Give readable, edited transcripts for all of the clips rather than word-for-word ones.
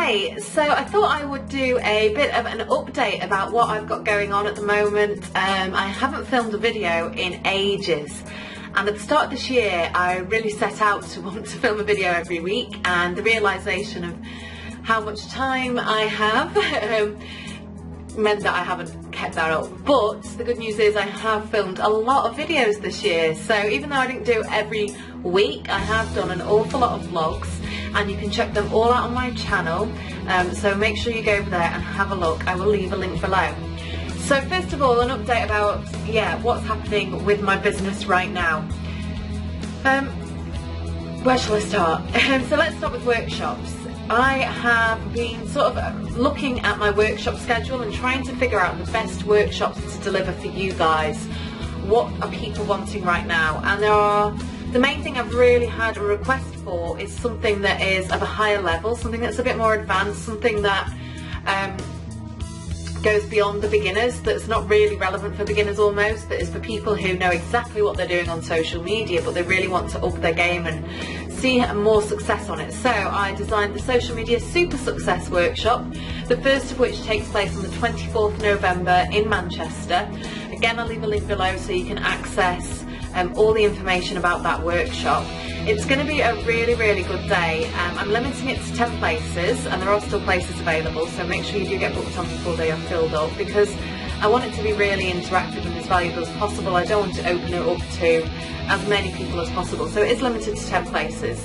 Hi, so I thought I would do a bit of an update about what I've got going on at the moment. I haven't filmed a video in ages, and at the start of this year I really set out to want to film a video every week, and the realisation of how much time I have meant that I haven't kept that up. But the good news is I have filmed a lot of videos this year, so even though I didn't do every week, I have done an awful lot of vlogs, and you can check them all out on my channel, so make sure you go over there and have a look. I will leave a link below. So first of all, an update about what's happening with my business right now. Where shall I start? So let's start with workshops. I have been sort of looking at my workshop schedule and trying to figure out the best workshops to deliver for you guys. What are people wanting right now? And the main thing I've really had a request for is something that is of a higher level, something that's a bit more advanced, something that goes beyond the beginners, that's not really relevant for beginners almost, that is for people who know exactly what they're doing on social media but they really want to up their game and see more success on it. So I designed the Social Media Super Success Workshop, the first of which takes place on the 24th November in Manchester. Again, I'll leave a link below so you can access all the information about that workshop. It's going to be a really, really good day. I'm limiting it to 10 places, and there are still places available, so make sure you do get booked on before they are filled up, because I want it to be really interactive and as valuable as possible. I don't want to open it up to as many people as possible, so it is limited to 10 places.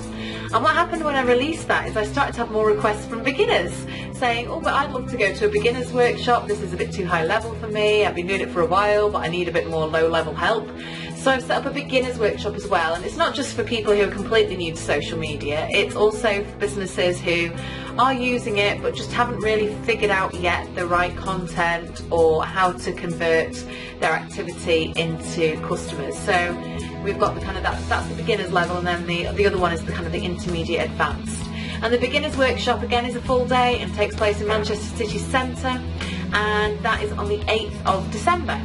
And what happened when I released that is I started to have more requests from beginners saying, oh, but I'd love to go to a beginner's workshop, this is a bit too high level for me, I've been doing it for a while but I need a bit more low level help. So I've set up a beginner's workshop as well, and it's not just for people who are completely new to social media, it's also for businesses who are using it but just haven't really figured out yet the right content or how to convert their activity into customers. So we've got the kind of that's the beginner's level, and then the other one is the kind of the intermediate advanced. And the beginner's workshop again is a full day and takes place in Manchester City Centre, and that is on the 8th of December.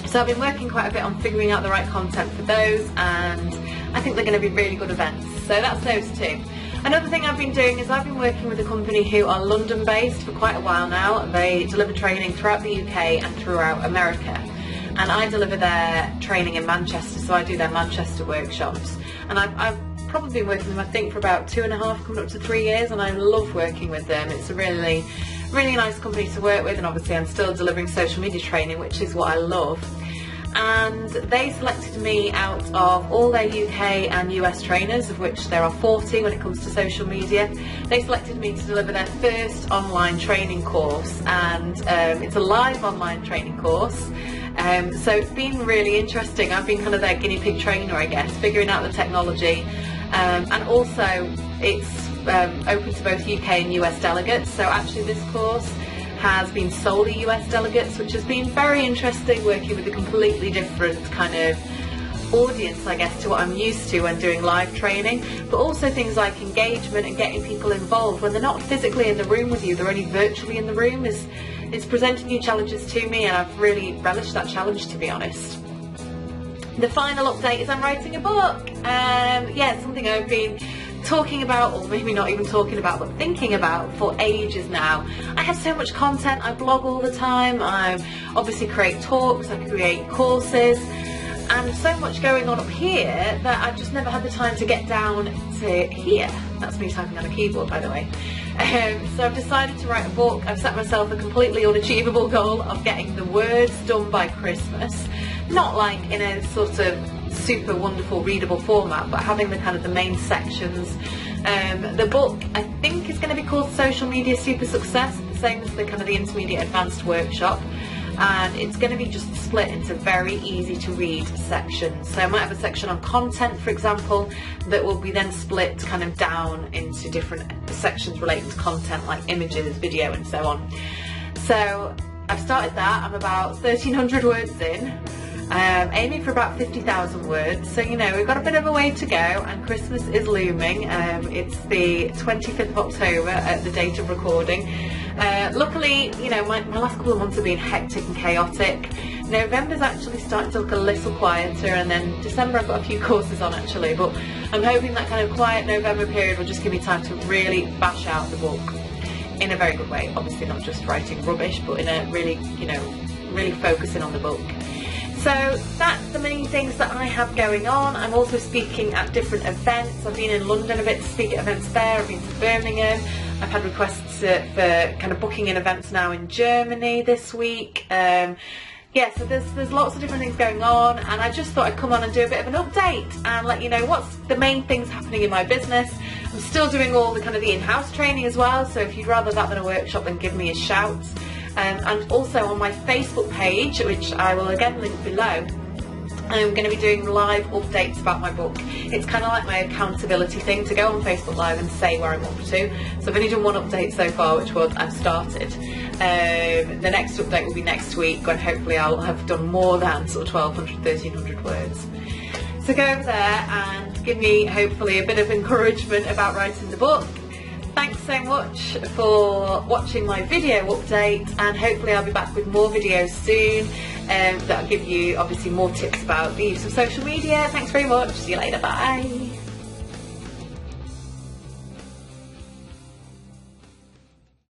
So I've been working quite a bit on figuring out the right content for those, and I think they're going to be really good events. So that's those two. Another thing I've been doing is I've been working with a company who are London based for quite a while now. They deliver training throughout the UK and throughout America, and I deliver their training in Manchester, so I do their Manchester workshops. And I've probably been working with them, I think, for about 2.5, coming up to 3 years, and I love working with them. It's a really nice company to work with, and obviously I'm still delivering social media training, which is what I love. And they selected me out of all their UK and US trainers, of which there are 40 when it comes to social media. They selected me to deliver their first online training course, and it's a live online training course. So it's been really interesting. I've been kind of their guinea pig trainer, I guess, figuring out the technology, and also it's open to both UK and US delegates. So actually this course has been solely US delegates, which has been very interesting, working with a completely different kind of audience, I guess, to what I'm used to when doing live training, but also things like engagement and getting people involved when they're not physically in the room with you, they're only virtually in the room. It's presenting new challenges to me, and I've really relished that challenge, to be honest. The final update is I'm writing a book. It's something I've been talking about, or maybe not even talking about, but thinking about for ages now. I have so much content, I blog all the time, I obviously create talks, I create courses, and so much going on up here that I've just never had the time to get down to here. That's me typing on a keyboard, by the way. So I've decided to write a book. I've set myself a completely unachievable goal of getting the words done by Christmas, not like in a sort of super wonderful readable format, but having the kind of the main sections. The book, I think, is going to be called Social Media Super Success, the same as the kind of the intermediate advanced workshop, and it's going to be just split into very easy to read sections. So I might have a section on content, for example, that will be then split kind of down into different sections relating to content, like images, video, and so on. So I've started that. I'm about 1,300 words in, aiming for about 50,000 words, so you know we've got a bit of a way to go, and Christmas is looming. It's the 25th of October at the date of recording. Luckily, you know, my last couple of months have been hectic and chaotic. November's actually starting to look a little quieter, and then December I've got a few courses on actually, but I'm hoping that kind of quiet November period will just give me time to really bash out the book. in a very good way, obviously not just writing rubbish, but in a really, you know, really focusing on the book. So that's the main things that I have going on. I'm also speaking at different events. I've been in London a bit to speak at events there, I've been to Birmingham, I've had requests for kind of booking in events now in Germany this week. Yeah, so there's lots of different things going on, and I just thought I'd come on and do a bit of an update and let you know what's the main things happening in my business. I'm still doing all the kind of the in-house training as well, so if you'd rather that than a workshop, then give me a shout. And also on my Facebook page, which I will again link below, I'm going to be doing live updates about my book. It's kind of like my accountability thing to go on Facebook Live and say where I'm up to. So I've only done one update so far, which was I've started. The next update will be next week, when hopefully I'll have done more than sort of 1200, 1300 words. So go over there and give me hopefully a bit of encouragement about writing the book. Thanks so much for watching my video update, and hopefully I'll be back with more videos soon that'll give you obviously more tips about the use of social media. Thanks very much. See you later. Bye.